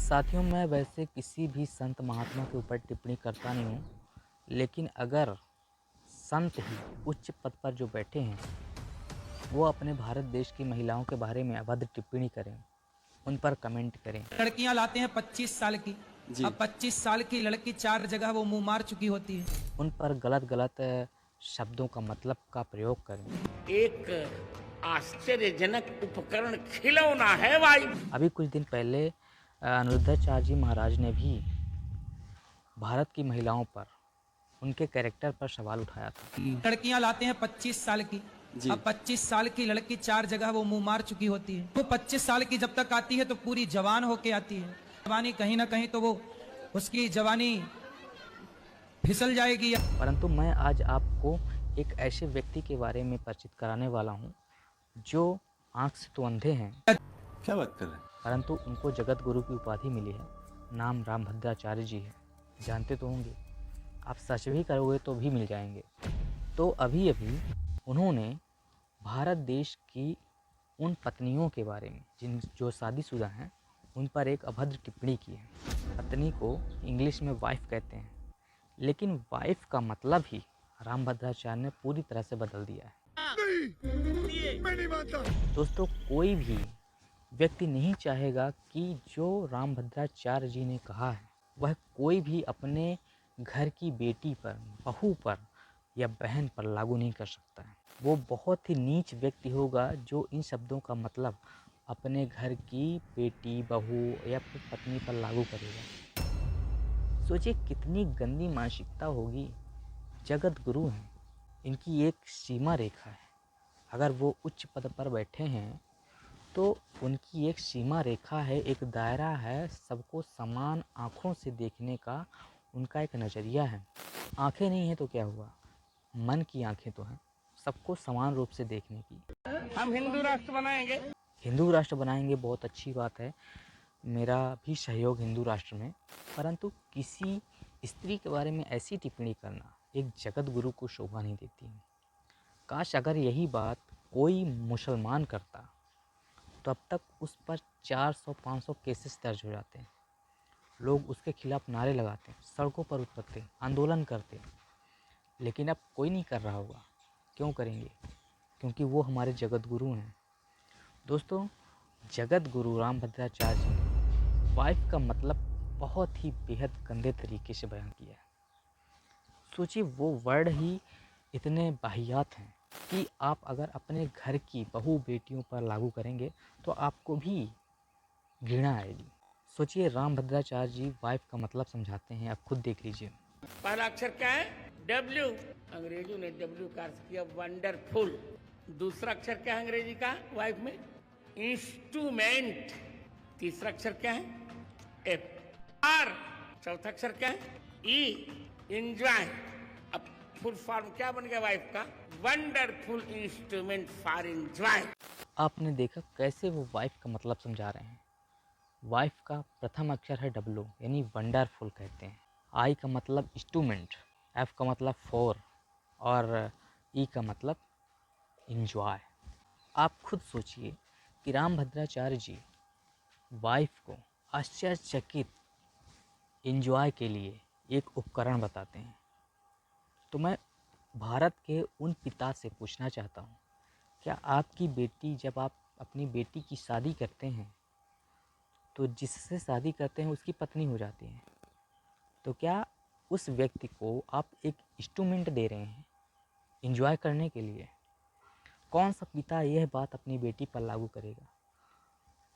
साथियों, मैं वैसे किसी भी संत महात्मा के ऊपर टिप्पणी करता नहीं हूँ, लेकिन अगर संत ही उच्च पद पर जो बैठे हैं, वो अपने भारत देश की महिलाओं के बारे में अभद्र टिप्पणी करें, उन पर कमेंट करें। लड़कियां लाते हैं 25 साल की। जी। अब 25 साल की लड़की 4 जगह वो मुंह मार चुकी होती है। उन पर गलत गलत शब्दों का मतलब का प्रयोग करें। एक आश्चर्यजनक उपकरण खिलौना है वायु। अभी कुछ दिन पहले अनिरुद्धाचार्य जी महाराज ने भी भारत की महिलाओं पर, उनके कैरेक्टर पर सवाल उठाया था। लड़कियां लाते हैं 25 साल की। जी। अब 25 साल की लड़की 4 जगह वो मुंह मार चुकी होती है। वो 25 साल की जब तक आती है तो पूरी जवान होके आती है। जवानी कहीं ना कहीं तो वो उसकी जवानी फिसल जाएगी। परंतु मैं आज आपको एक ऐसे व्यक्ति के बारे में परिचित कराने वाला हूँ जो आँख से तो अंधे हैं, क्या बात कर रहे हैं? परंतु उनको जगत गुरु की उपाधि मिली है। नाम रामभद्राचार्य जी है। जानते तो होंगे, आप सर्च भी करोगे तो भी मिल जाएंगे। तो अभी अभी उन्होंने भारत देश की उन पत्नियों के बारे में जो शादीशुदा हैं, उन पर एक अभद्र टिप्पणी की है। पत्नी को इंग्लिश में वाइफ कहते हैं, लेकिन वाइफ का मतलब ही रामभद्राचार्य ने पूरी तरह से बदल दिया है। नहीं, मैं नहीं मानता। दोस्तों, कोई भी व्यक्ति नहीं चाहेगा कि जो रामभद्राचार्य जी ने कहा है वह कोई भी अपने घर की बेटी पर, बहू पर या बहन पर लागू नहीं कर सकता है। वो बहुत ही नीच व्यक्ति होगा जो इन शब्दों का मतलब अपने घर की बेटी, बहू या फिर पत्नी पर लागू करेगा। सोचिए कितनी गंदी मानसिकता होगी। जगत गुरु हैं, इनकी एक सीमा रेखा है। अगर वो उच्च पद पर बैठे हैं तो उनकी एक सीमा रेखा है, एक दायरा है, सबको समान आँखों से देखने का उनका एक नज़रिया है। आँखें नहीं हैं तो क्या हुआ, मन की आँखें तो हैं, सबको समान रूप से देखने की। हम हिंदू राष्ट्र बनाएंगे। हिंदू राष्ट्र बनाएंगे, बहुत अच्छी बात है, मेरा भी सहयोग हिंदू राष्ट्र में। परंतु किसी स्त्री के बारे में ऐसी टिप्पणी करना एक जगत गुरु को शोभा नहीं देती है। काश अगर यही बात कोई मुसलमान करता तो अब तक उस पर 400-500 केसेस दर्ज हो जाते हैं। लोग उसके खिलाफ नारे लगाते, सड़कों पर उतरते, आंदोलन करते, लेकिन अब कोई नहीं कर रहा होगा। क्यों करेंगे? क्योंकि वो हमारे जगत गुरु हैं। दोस्तों, जगत गुरु रामभद्राचार्य जी ने वाइफ का मतलब बहुत ही बेहद गंदे तरीके से बयान किया है। सोचिए, वो वर्ड ही इतने वाहियात हैं कि आप अगर अपने घर की बहू बेटियों पर लागू करेंगे तो आपको भी घृणा आएगी। सोचिए, रामभद्राचार्य जी वाइफ का मतलब समझाते हैं, आप खुद देख लीजिए। पहला अक्षर क्या है? डब्ल्यू। अंग्रेजों ने डब्ल्यू का अर्थ किया वंडरफुल। दूसरा अक्षर क्या है अंग्रेजी का वाइफ में? इंस्ट्रूमेंट। तीसरा अक्षर क्या है? एफ। आर। चौथा अक्षर क्या है? ई। एंजॉय। अब फुल फॉर्म क्या बन गया वाइफ का? Wonderful instrument for enjoy. आपने देखा कैसे वो वाइफ का मतलब समझा रहे हैं। वाइफ का प्रथम अक्षर है डब्लू, यानी वंडरफुल कहते हैं। आई का मतलब इंस्ट्रूमेंट, एफ का मतलब फोर और ई का मतलब इंजॉय। आप खुद सोचिए कि रामभद्राचार्य जी वाइफ को आश्चर्यचकित इंजॉय के लिए एक उपकरण बताते हैं। तो मैं भारत के उन पिता से पूछना चाहता हूँ, क्या आपकी बेटी, जब आप अपनी बेटी की शादी करते हैं तो जिससे शादी करते हैं उसकी पत्नी हो जाती है, तो क्या उस व्यक्ति को आप एक इंस्ट्रूमेंट दे रहे हैं एंजॉय करने के लिए? कौन सा पिता यह बात अपनी बेटी पर लागू करेगा?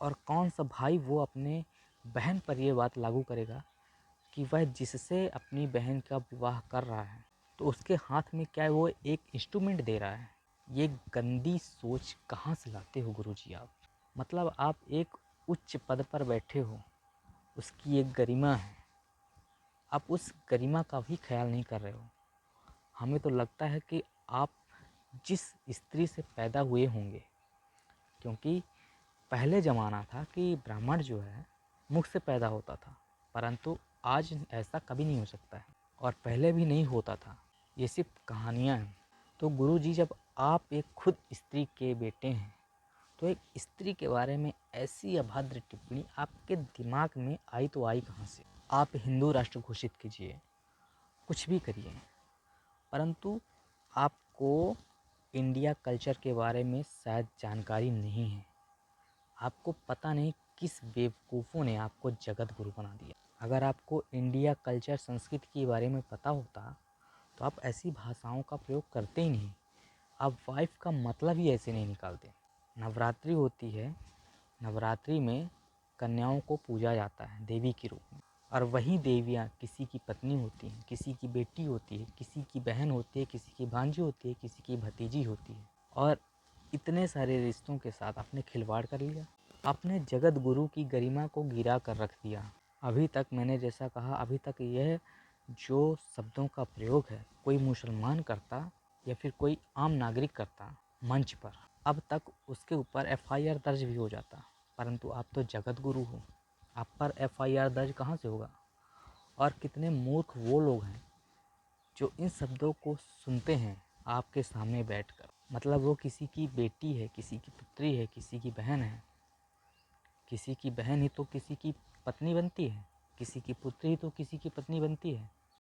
और कौन सा भाई वो अपने बहन पर यह बात लागू करेगा कि वह जिससे अपनी बहन का विवाह कर रहा है तो उसके हाथ में क्या वो एक इंस्ट्रूमेंट दे रहा है? ये गंदी सोच कहाँ से लाते हो गुरुजी आप? मतलब आप एक उच्च पद पर बैठे हो, उसकी एक गरिमा है, आप उस गरिमा का भी ख्याल नहीं कर रहे हो। हमें तो लगता है कि आप जिस स्त्री से पैदा हुए होंगे, क्योंकि पहले ज़माना था कि ब्राह्मण जो है मुख से पैदा होता था, परंतु आज ऐसा कभी नहीं हो सकता है और पहले भी नहीं होता था। ये सिर्फ कहानियाँ हैं। तो गुरुजी, जब आप एक खुद स्त्री के बेटे हैं तो एक स्त्री के बारे में ऐसी अभद्र टिप्पणी आपके दिमाग में आई तो आई कहाँ से? आप हिंदू राष्ट्र घोषित कीजिए, कुछ भी करिए, परंतु आपको इंडिया कल्चर के बारे में शायद जानकारी नहीं है। आपको पता नहीं किस बेवकूफ़ों ने आपको जगत गुरु बना दिया। अगर आपको इंडिया कल्चर संस्कृति के बारे में पता होता तो आप ऐसी भाषाओं का प्रयोग करते ही नहीं। आप वाइफ का मतलब ही ऐसे नहीं निकालते। नवरात्रि होती है, नवरात्रि में कन्याओं को पूजा जाता है देवी के रूप में, और वही देवियाँ किसी की पत्नी होती हैं, किसी की बेटी होती है, किसी की बहन होती है, किसी की भांजी होती है, किसी की भतीजी होती है। और इतने सारे रिश्तों के साथ आपने खिलवाड़ कर लिया। आपने जगत गुरु की गरिमा को गिरा कर रख दिया। अभी तक मैंने जैसा कहा, अभी तक यह जो शब्दों का प्रयोग है कोई मुसलमान करता या फिर कोई आम नागरिक करता मंच पर, अब तक उसके ऊपर एफआईआर दर्ज भी हो जाता, परंतु आप तो जगत गुरु हो, आप पर एफआईआर दर्ज कहाँ से होगा? और कितने मूर्ख वो लोग हैं जो इन शब्दों को सुनते हैं आपके सामने बैठकर। मतलब वो किसी की बेटी है, किसी की पुत्री है, किसी की बहन है, किसी की बहन ही तो किसी की पत्नी बनती है, किसी की पुत्री ही तो किसी की पत्नी बनती है।